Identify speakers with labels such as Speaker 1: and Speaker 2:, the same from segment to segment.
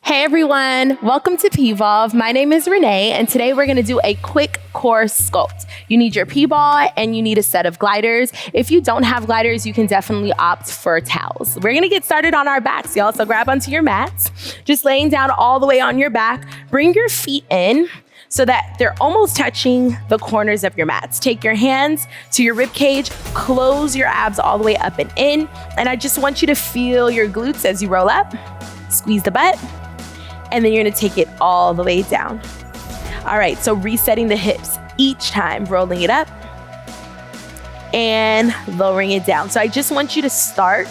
Speaker 1: Hey everyone, welcome to P.ball. My name is Renee, and today we're gonna do a quick core sculpt. You need your P.ball and you need a set of gliders. If you don't have gliders, you can definitely opt for towels. We're gonna get started on our backs, y'all, so grab onto your mats. Just laying down all the way on your back. Bring your feet in so that they're almost touching the corners of your mats. Take your hands to your rib cage, close your abs all the way up and in, and I just want you to feel your glutes as you roll up. Squeeze the butt. And then you're gonna take it all the way down. All right, so resetting the hips each time, rolling it up and lowering it down. So I just want you to start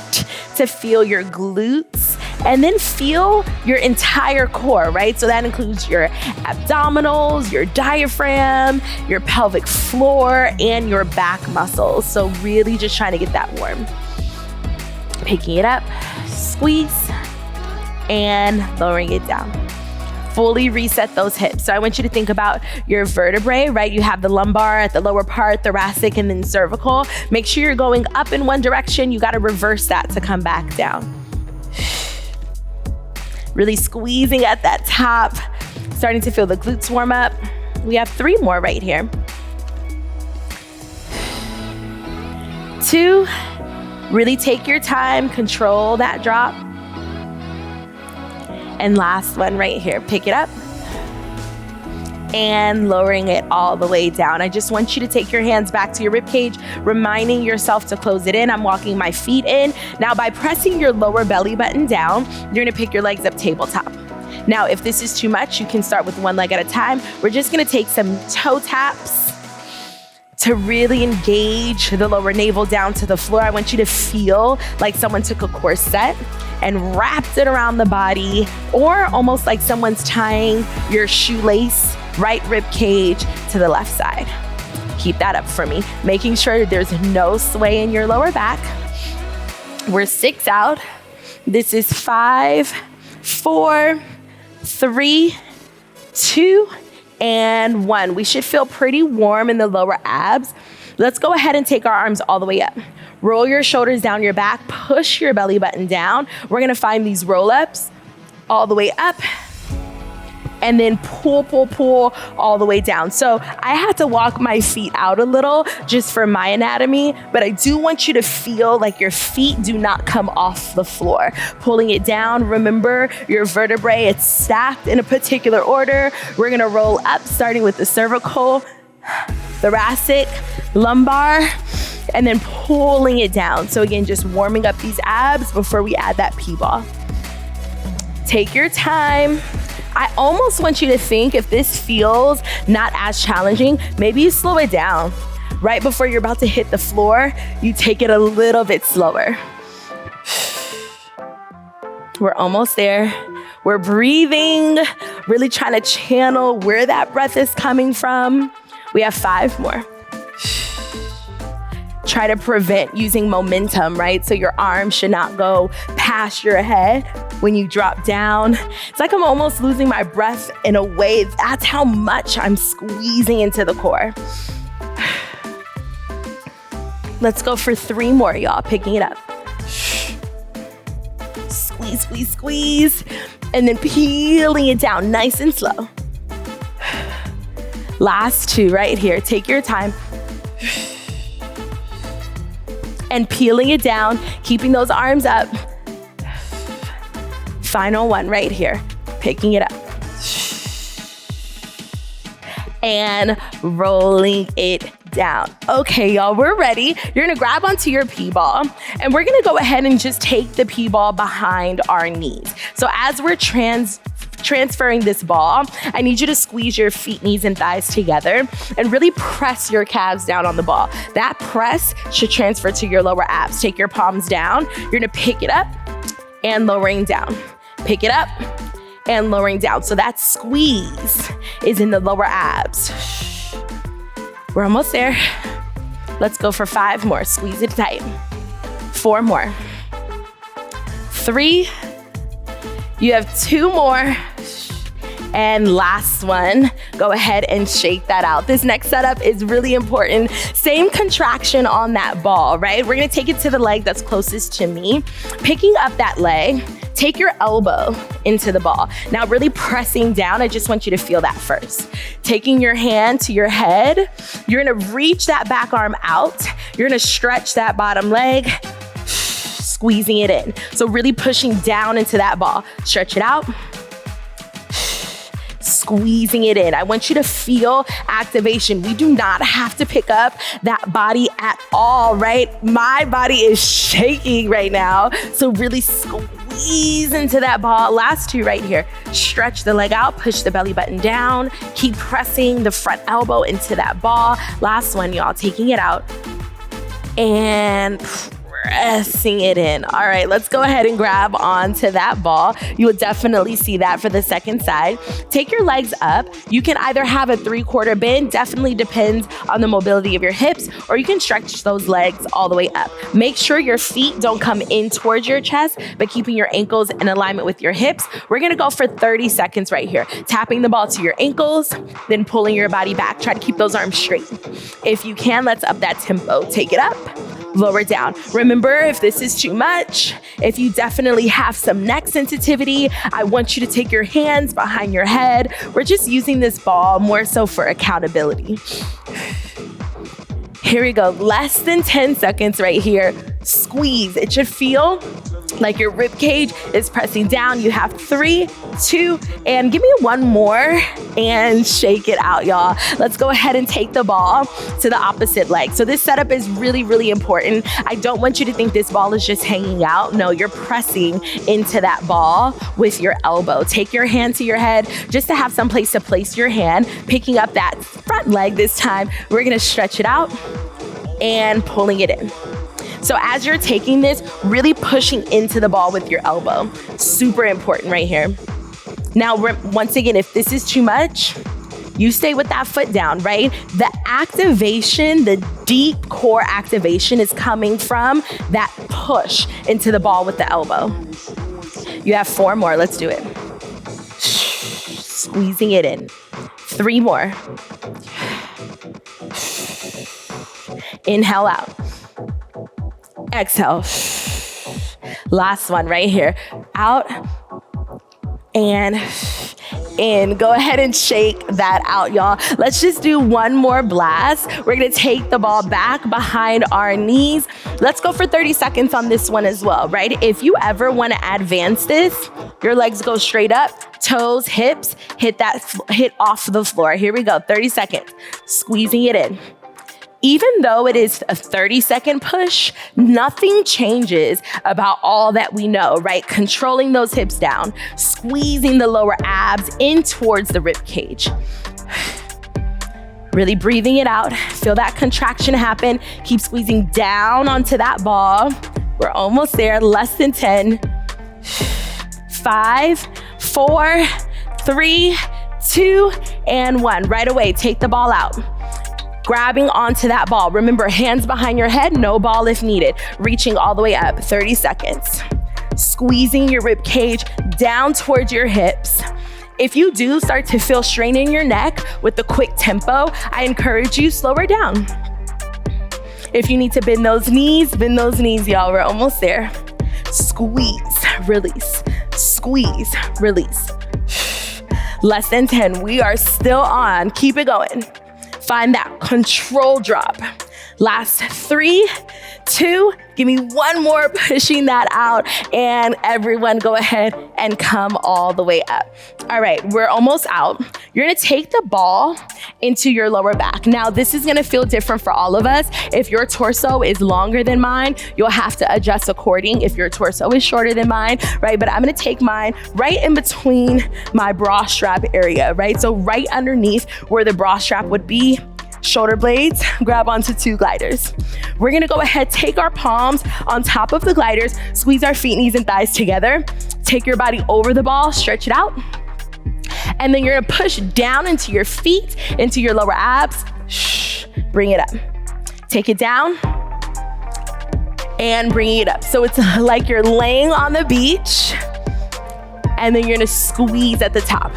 Speaker 1: to feel your glutes and then feel your entire core, right? So that includes your abdominals, your diaphragm, your pelvic floor, and your back muscles. So really just trying to get that warm. Picking it up, squeeze, and lowering it down. Fully reset those hips. So I want you to think about your vertebrae, right? You have the lumbar at the lower part, thoracic, and then cervical. Make sure you're going up in one direction. You gotta reverse that to come back down. Really squeezing at that top, starting to feel the glutes warm up. We have 3 more right here. 2, really take your time, control that drop. And last one right here, pick it up and lowering it all the way down. I just want you to take your hands back to your rib cage, reminding yourself to close it in. I'm walking my feet in. Now by pressing your lower belly button down, you're gonna pick your legs up tabletop. Now, if this is too much, you can start with one leg at a time. We're just gonna take some toe taps to really engage the lower navel down to the floor. I want you to feel like someone took a corset and wrapped it around the body, or almost like someone's tying your shoelace, right rib cage to the left side. Keep that up for me, making sure there's no sway in your lower back. We're 6 out. This is 5, 4, 3, 2, and 1. We should feel pretty warm in the lower abs. Let's go ahead and take our arms all the way up. Roll your shoulders down your back, push your belly button down. We're gonna find these roll-ups all the way up, and then pull all the way down. So I had to walk my feet out a little just for my anatomy, but I do want you to feel like your feet do not come off the floor. Pulling it down, remember your vertebrae, it's stacked in a particular order. We're gonna roll up, starting with the cervical, thoracic, lumbar, and then pulling it down. So again, just warming up these abs before we add that P.ball. Take your time. I almost want you to think, if this feels not as challenging, maybe you slow it down. Right before you're about to hit the floor, you take it a little bit slower. We're almost there. We're breathing, really trying to channel where that breath is coming from. We have 5 more. Try to prevent using momentum, right? So your arms should not go past your head when you drop down. It's like I'm almost losing my breath in a way. That's how much I'm squeezing into the core. Let's go for 3 more, y'all. Picking it up. Squeeze, squeeze, squeeze. And then peeling it down nice and slow. Last 2 right here. Take your time. And peeling it down, keeping those arms up. Final 1 right here, picking it up. And rolling it down. Okay, y'all, we're ready. You're gonna grab onto your P.ball, and we're gonna go ahead and just take the P.ball behind our knees. So as we're transferring this ball, I need you to squeeze your feet, knees, and thighs together and really press your calves down on the ball. That press should transfer to your lower abs. Take your palms down. You're gonna pick it up and lowering down. Pick it up and lowering down. So that squeeze is in the lower abs. We're almost there. Let's go for 5 more. Squeeze it tight. 4 more. 3. You have 2 more. And last one, go ahead and shake that out. This next setup is really important. Same contraction on that ball, right? We're gonna take it to the leg that's closest to me. Picking up that leg, Take your elbow into the ball. Now really pressing down, I just want you to feel that first. Taking your hand to your head, you're gonna reach that back arm out. You're gonna stretch that bottom leg, squeezing it in. So really pushing down into that ball. Stretch it out. Squeezing it in. I want you to feel activation. We do not have to pick up that body at all, right? My body is shaking right now. So really squeeze into that ball. Last two right here. Stretch the leg out, push the belly button down, keep pressing the front elbow into that ball. Last one, y'all, taking it out and pressing it in. All right, let's go ahead and grab onto that ball. You will definitely see that for the second side. Take your legs up. You can either have a 3/4 bend, definitely depends on the mobility of your hips, or you can stretch those legs all the way up. Make sure your feet don't come in towards your chest, but keeping your ankles in alignment with your hips. We're gonna go for 30 seconds right here. Tapping the ball to your ankles, then pulling your body back. Try to keep those arms straight. If you can, let's up that tempo. Take it up, lower down. Remember, if this is too much, if you definitely have some neck sensitivity, I want you to take your hands behind your head. We're just using this ball more so for accountability. Here we go, less than 10 seconds right here. Squeeze, it should feel like your rib cage is pressing down. You have 3, 2, and give me one more and shake it out, y'all. Let's go ahead and take the ball to the opposite leg. So this setup is really, really important. I don't want you to think this ball is just hanging out. No, you're pressing into that ball with your elbow. Take your hand to your head just to have some place to place your hand. Picking up that front leg this time, we're gonna stretch it out and pulling it in. So as you're taking this, really pushing into the ball with your elbow. Super important right here. Now, once again, if this is too much, you stay with that foot down, right? The activation, the deep core activation is coming from that push into the ball with the elbow. You have 4 more, let's do it. Squeezing it in. 3 more. Inhale out. Exhale. Last one right here. Out and in. Go ahead and shake that out, y'all. Let's just do one more blast. We're gonna take the ball back behind our knees. Let's go for 30 seconds on this one as well, right? If you ever wanna advance this, your legs go straight up, toes, hips, hit off the floor. Here we go, 30 seconds. Squeezing it in. Even though it is a 30-second push, nothing changes about all that we know, right? Controlling those hips down, squeezing the lower abs in towards the rib cage. Really breathing it out. Feel that contraction happen. Keep squeezing down onto that ball. We're almost there, less than 10. 5, 4, 3, 2, and 1. Right away, take the ball out. Grabbing onto that ball. Remember, hands behind your head, no ball if needed. Reaching all the way up, 30 seconds. Squeezing your rib cage down towards your hips. If you do start to feel strain in your neck with the quick tempo, I encourage you, slow her down. If you need to bend those knees, y'all. We're almost there. Squeeze, release, squeeze, release. Less than 10, we are still on, keep it going. Find that control drop. Last 3, 2, give me one more, pushing that out, and everyone go ahead and come all the way up. All right, we're almost out. You're gonna take the ball into your lower back. Now, this is gonna feel different for all of us. If your torso is longer than mine, you'll have to adjust according. If your torso is shorter than mine, right? But I'm gonna take mine right in between my bra strap area, right? So right underneath where the bra strap would be, shoulder blades, grab onto 2 gliders. We're gonna go ahead, take our palms on top of the gliders, squeeze our feet, knees, and thighs together. Take your body over the ball, stretch it out. And then you're gonna push down into your feet, into your lower abs. Bring it up. Take it down and bring it up. So it's like you're laying on the beach and then you're gonna squeeze at the top.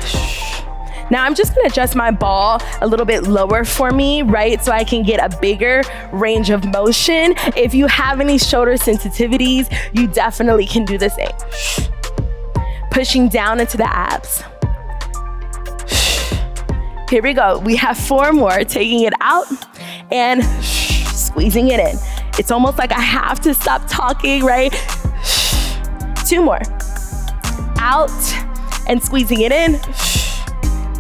Speaker 1: Now I'm just gonna adjust my ball a little bit lower for me, right? So I can get a bigger range of motion. If you have any shoulder sensitivities, you definitely can do the same. pushing down into the abs. Here we go. We have 4 more, taking it out and squeezing it in. It's almost like I have to stop talking, right? 2 more. Out and squeezing it in.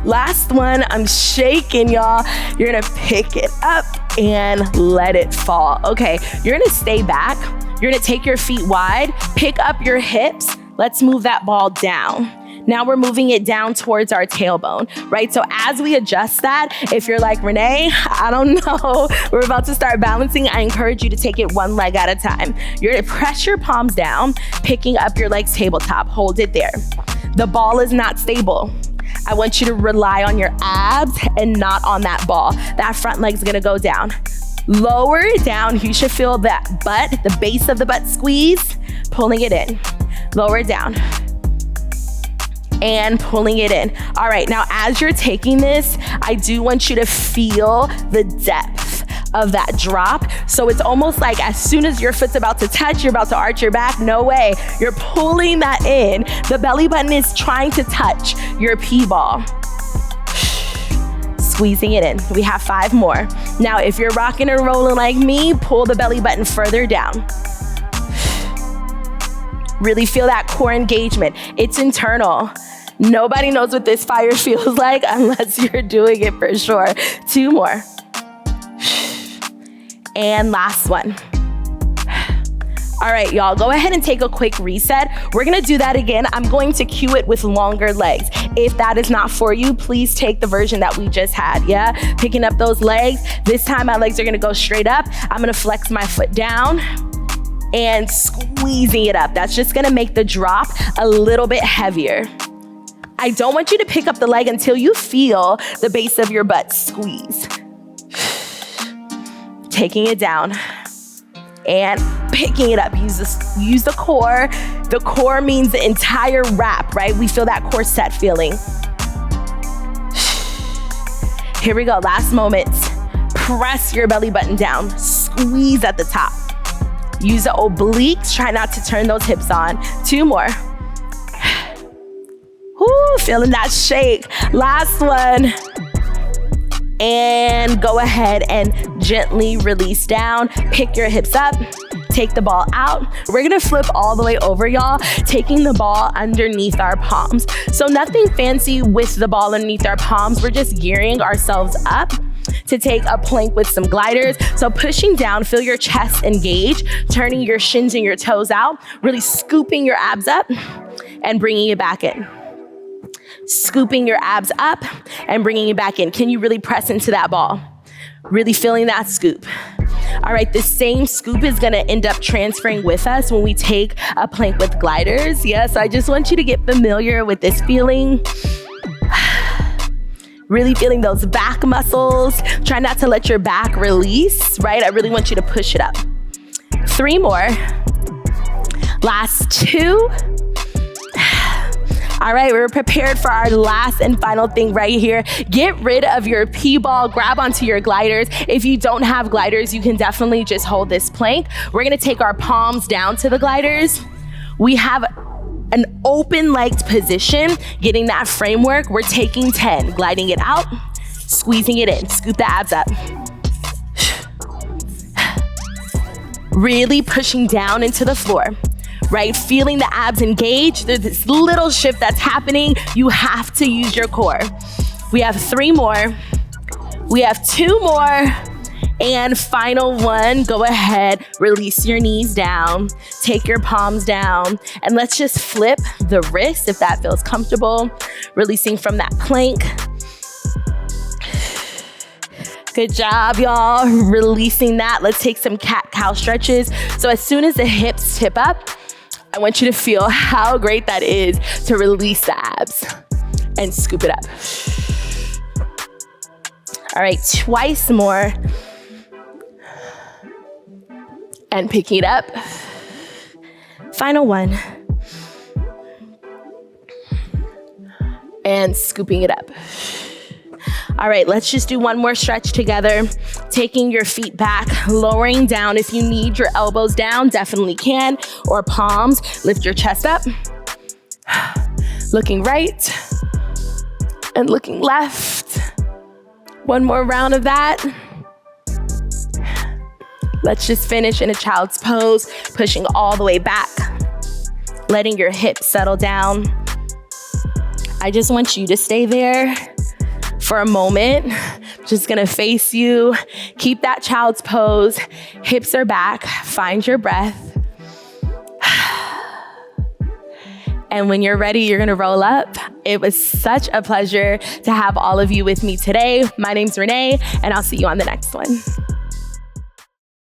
Speaker 1: Last one, I'm shaking, y'all. You're gonna pick it up and let it fall. Okay, you're gonna stay back. You're gonna take your feet wide, pick up your hips. Let's move that ball down. Now we're moving it down towards our tailbone, right? So as we adjust that, if you're like, Renee, I don't know, we're about to start balancing, I encourage you to take it 1 leg at a time. You're gonna press your palms down, picking up your legs tabletop, hold it there. The ball is not stable. I want you to rely on your abs and not on that ball. That front leg's gonna go down. Lower it down, you should feel that butt, the base of the butt squeeze, pulling it in. Lower it down. And pulling it in. All right, now as you're taking this, I do want you to feel the depth of that drop. So it's almost like as soon as your foot's about to touch, you're about to arch your back. No way. You're pulling that in. The belly button is trying to touch your P-ball. Squeezing it in. We have 5 more. Now, if you're rocking and rolling like me, pull the belly button further down. Really feel that core engagement. It's internal. Nobody knows what this fire feels like unless you're doing it for sure. 2 more. And last one. All right, y'all, go ahead and take a quick reset. We're gonna do that again. I'm going to cue it with longer legs. If that is not for you, please take the version that we just had, yeah? Picking up those legs. This time my legs are gonna go straight up. I'm gonna flex my foot down and squeezing it up. That's just gonna make the drop a little bit heavier. I don't want you to pick up the leg until you feel the base of your butt squeeze. Taking it down and picking it up. Use the core. The core means the entire wrap, right? We feel that core set feeling. Here we go, last moments. Press your belly button down. Squeeze at the top. Use the obliques. Try not to turn those hips on. 2 more. Whoo, feeling that shake. Last one. And go ahead and gently release down. Pick your hips up. Take the ball out. We're gonna flip all the way over, y'all, taking the ball underneath our palms. So nothing fancy with the ball underneath our palms. We're just gearing ourselves up to take a plank with some gliders. So pushing down, feel your chest engage, turning your shins and your toes out, really scooping your abs up and bringing it back in. Scooping your abs up and bringing it back in. Can you really press into that ball? Really feeling that scoop. All right, the same scoop is gonna end up transferring with us when we take a plank with gliders. Yeah, so I just want you to get familiar with this feeling. Really feeling those back muscles. Try not to let your back release, right? I really want you to push it up. 3 more. Last 2. All right, we're prepared for our last and final thing right here. Get rid of your P-ball, grab onto your gliders. If you don't have gliders, you can definitely just hold this plank. We're gonna take our palms down to the gliders. We have an open-legged position, getting that framework. We're taking 10, gliding it out, squeezing it in, scoop the abs up. Really pushing down into the floor. Right? Feeling the abs engage. There's this little shift that's happening. You have to use your core. We have 3 more. We have 2 more. And final one, go ahead, release your knees down, take your palms down, and let's just flip the wrist if that feels comfortable. Releasing from that plank. Good job, y'all. Releasing that. Let's take some cat-cow stretches. So as soon as the hips tip up, I want you to feel how great that is to release the abs and scoop it up. All right, twice more. And picking it up. Final one. And scooping it up. All right, let's just do one more stretch together. Taking your feet back, lowering down. If you need your elbows down, definitely can, or palms. Lift your chest up. Looking right and looking left. One more round of that. Let's just finish in a child's pose, pushing all the way back, letting your hips settle down. I just want you to stay there for a moment. Just gonna face you. Keep that child's pose. Hips are back. Find your breath. And when you're ready, you're gonna roll up. It was such a pleasure to have all of you with me today. My name's Renee, and I'll see you on the next one.